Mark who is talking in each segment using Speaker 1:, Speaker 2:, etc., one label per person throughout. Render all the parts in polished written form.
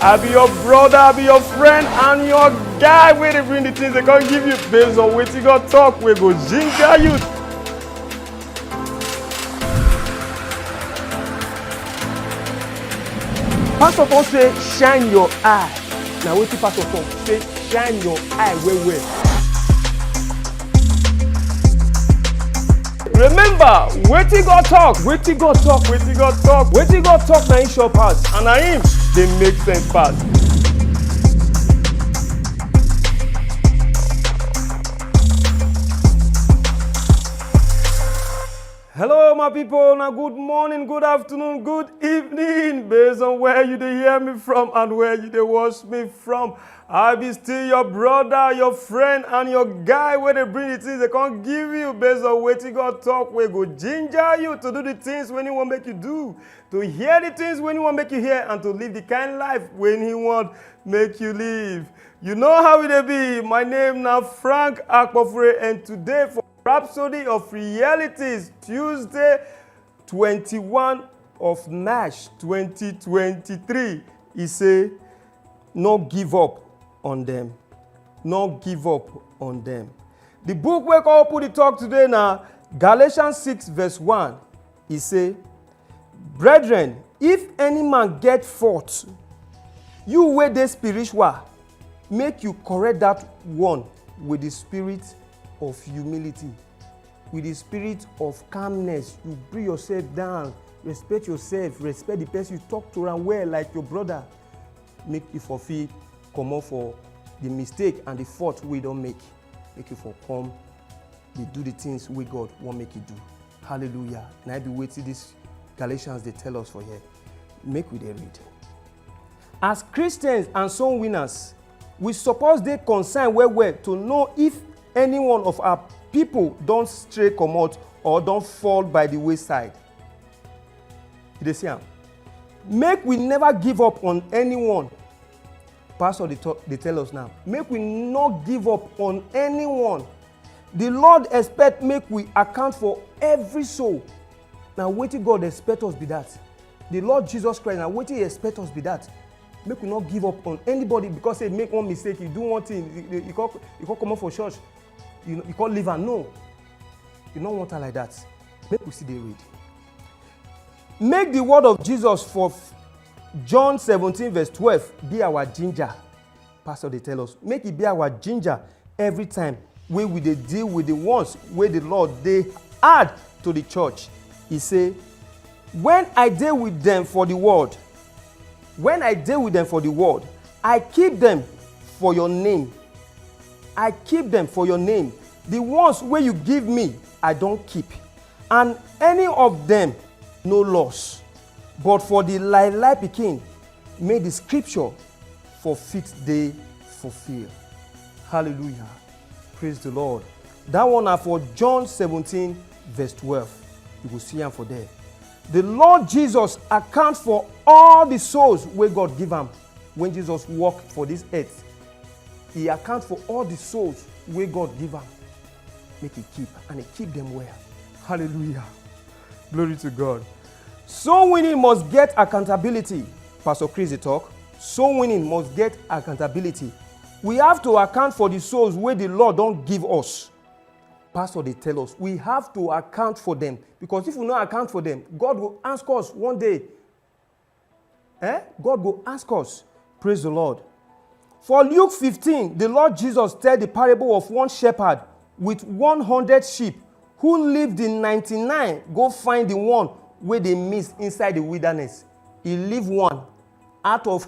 Speaker 1: I be your brother, I be your friend, and your guy where they bring the things they can't give you based on Wetin God talk. We go ginger you. Pastor Paul say, shine your eye. Now wetin Pastor Paul say, shine your eye well. Remember, Wetin God talk, Wetin God talk, Wetin God talk, Wetin God talk na him sure pass, and na him dey make sense pass. Hello my people, na good morning, good afternoon, good evening, based on where you dey hear me from and where you dey watch me from. I be still your brother, your friend, and your guy where they bring the things they can't give you based on Wetin God talk. We go ginger you to do the things when he want make you do, to hear the things when he want make you hear, and to live the kind life when he want make you live. You know how it be. My name now Frank Akpofure, and today for Rhapsody of Realities, Tuesday 21 of March 2023, he say, no give up on them. No give up on them. The book we call put the talk today now, Galatians 6 verse 1, he say, brethren, if any man get fault, you wey dey spiritual, make you correct that one with the spirit of humility, with the spirit of calmness. You bring yourself down, respect yourself, respect the person you talk to and well like your brother. Make you fulfill, come out for the mistake and the fault we don't make. Make you for come, they do the things we God won't make you do. Hallelujah. Now I be waiting this Galatians they tell us for here. Make we they read. As Christians and soul winners, we suppose they concern well to know if any one of our people don't stray come out or don't fall by the wayside. You see am? Make we never give up on anyone. Pastor, they tell us now. Make we not give up on anyone. The Lord expect make we account for every soul. Now, wetin God expect us be that. The Lord Jesus Christ, now wetin he expect us be that. Make we not give up on anybody because they make one mistake, you do one thing, you can't come out for church, you can't live and no. You don't want her like that. Make we see the read. Make the word of Jesus for John 17 verse 12 be our ginger. Pastor, they tell us, make it be our ginger every time when we dey deal with the ones where the Lord they add to the church. He say, when I deal with them for the word, I keep them for your name. I keep them for your name. The ones where you give me, I don't keep. And any of them, no loss. But for the lie pikin, may the scripture for fit they fulfill. Hallelujah. Praise the Lord. That one are for John 17 verse 12. You will see him for there. The Lord Jesus accounts for all the souls where God give him. When Jesus walked for this earth, he accounts for all the souls where God give him. Make it keep, and he keep them well. Hallelujah. Glory to God. Soul winning must get accountability. Pastor Chris talk. Soul winning must get accountability. We have to account for the souls where the Lord don't give us. Pastor, they tell us we have to account for them, because if we not account for them, God will ask us one day. God will ask us. Praise the Lord. For Luke 15, the Lord Jesus told the parable of one shepherd with 100 sheep who lived in 99 go find the one where they missed inside the wilderness. He leave one out of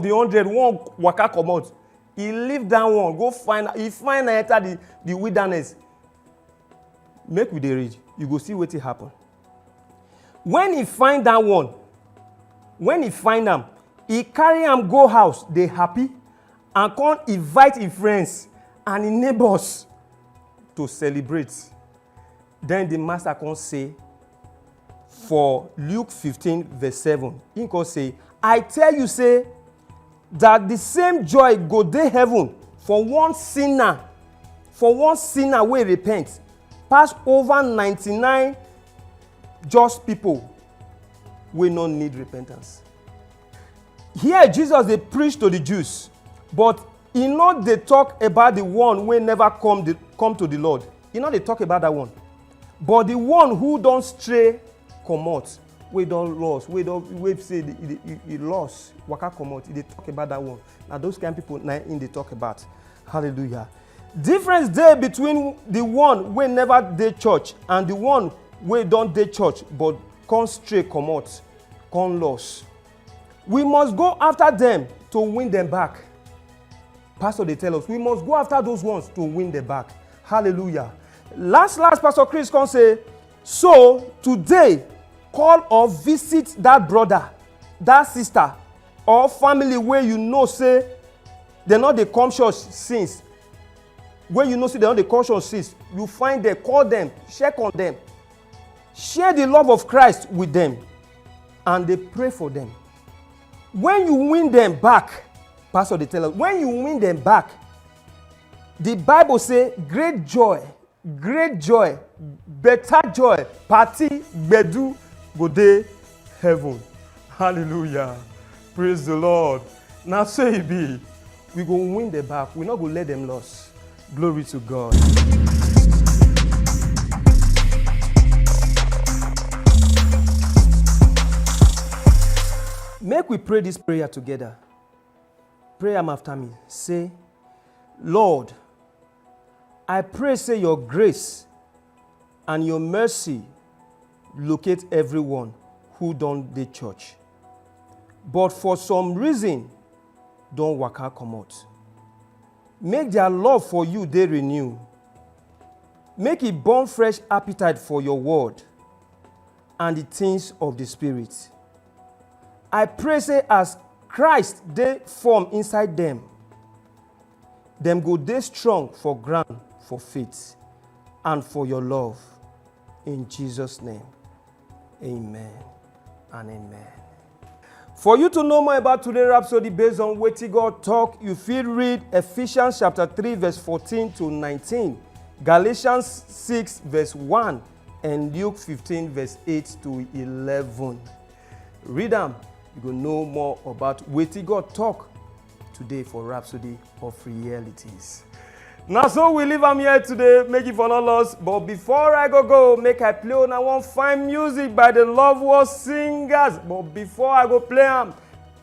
Speaker 1: the 100, one waka come out. He leave that one, go find, he find and enter the wilderness. Make we dey read, you go see what will happen. When he find that one, when he find them, he carry him go house, they happy, and come invite his friends and his neighbors to celebrate. Then the master can say, for Luke 15 verse 7, he can say, I tell you, say, that the same joy go dey heaven for one sinner wey repent, pass over 99 just people wey no need repentance. Here Jesus dey preach to the Jews, but e no dey talk about the one wey never come to the Lord. E no dey talk about that one. But the one who don stray comot, wey don lost, wey say e lost, waka comot, e dey talk about that one. Na those kind of people na im dey talk about. Hallelujah. Difference dey between the one wey never dey church and the one wey don dey church but come stray comot, come lost. We must go after them to win them back. Pastor dey tell us we must go after those ones to win them back. Hallelujah. Last Pastor Chris come say, so today call or visit that brother, that sister or family where you know say they no dey come church since. Where you know say they no dey come church since, you find them, call them, check on them, share the love of Christ with them, and they pray for them. When you win them back, Pastor dey tell us, when you win them back, the Bible say great joy, better joy, party, gbedu, go dey heaven. Hallelujah. Praise the Lord. Now so it be. We go win them back. We not go let them lose. Glory to God. Make we pray this prayer together. Pray am after me. Say, Lord, I pray say your grace and your mercy locate everyone who don dey church, but for some reason don waka comot. Make their love for you dey renew. Make it burn fresh appetite for your word and the things of the Spirit. I pray say as Christ dey form inside them go dey strong for ground, for faith, and for your love. In Jesus' name, amen and amen. For you to know more about today's Rhapsody based on Wetin God talk, you feel read Ephesians chapter 3 verse 14 to 19, Galatians 6 verse 1, and Luke 15 verse 8 to 11. Read them. You go know more about Wetin God talk today for Rhapsody of Realities. Now so we leave am here today, make it follow us. But before I go, make I play on one fine music by the Love Word Singers. But before I go play them,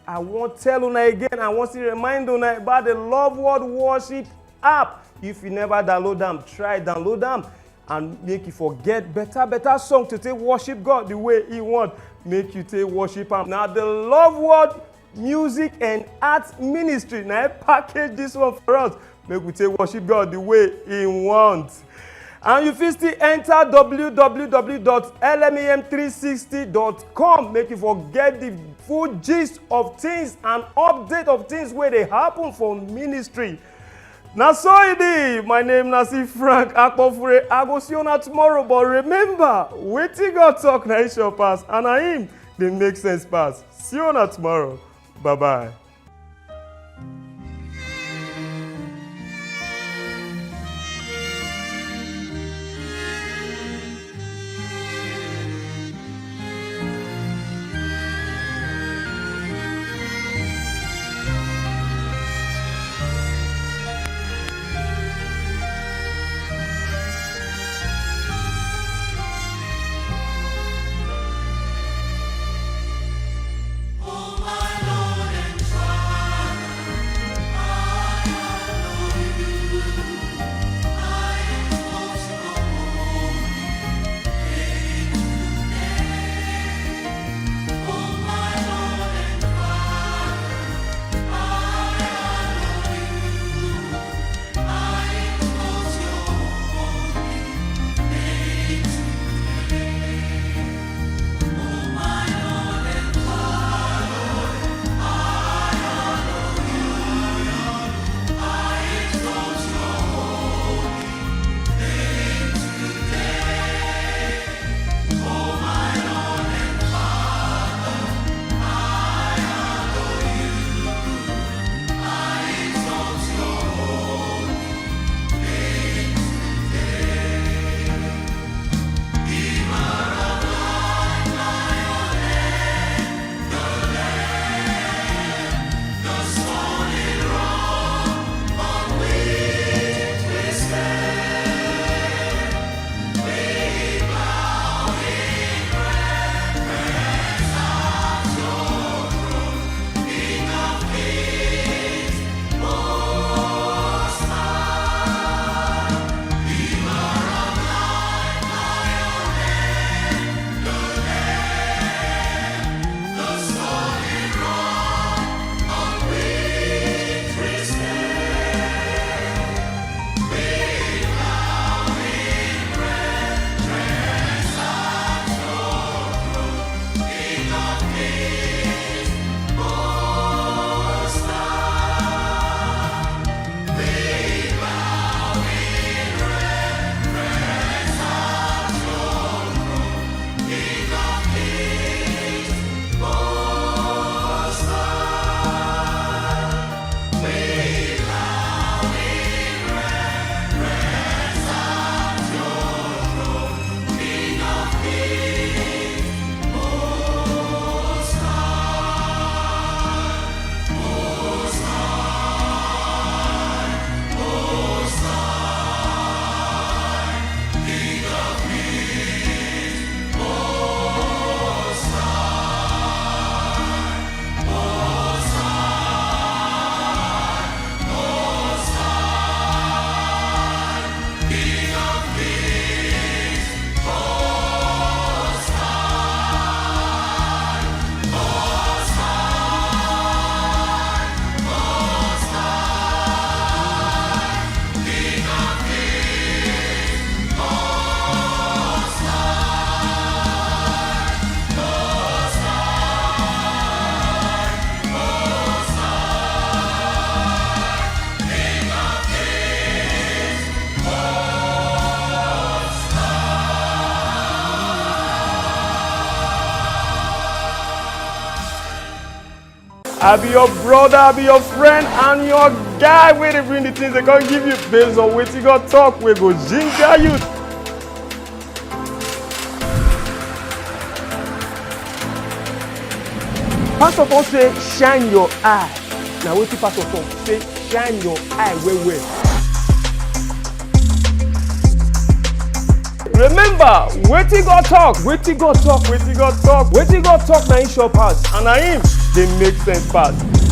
Speaker 1: I want to tell una again, I want to remind una about the Love Word Worship app. If you never download them, try download them and make you forget better song to take worship God the way He want. Make you take worship Him. Now the Love Word Music and Arts Ministry, now I package this one for us. Make we take worship God the way He wants. And you fit still enter www.lmem360.com. Make you forget the full gist of things and update of things where they happen for ministry. Now so it is. My name is Frank Akpofure. I go see you tomorrow. But remember, Wetin God talk na it shall pass, and na Him dey make sense pass. See you tomorrow. Bye bye.
Speaker 2: Oh my Lord and
Speaker 1: I be your brother, I be your friend, and your guy wey dey bring the things they come give you based on wetin God talk wey go ginger you. Pastor Paul say shine your eye. Na wetin Pastor Paul say shine your eye well well. Remember, wetin God talk, wetin God talk, wetin God talk, wetin God talk na him sure pass, and na him dey make sense pass.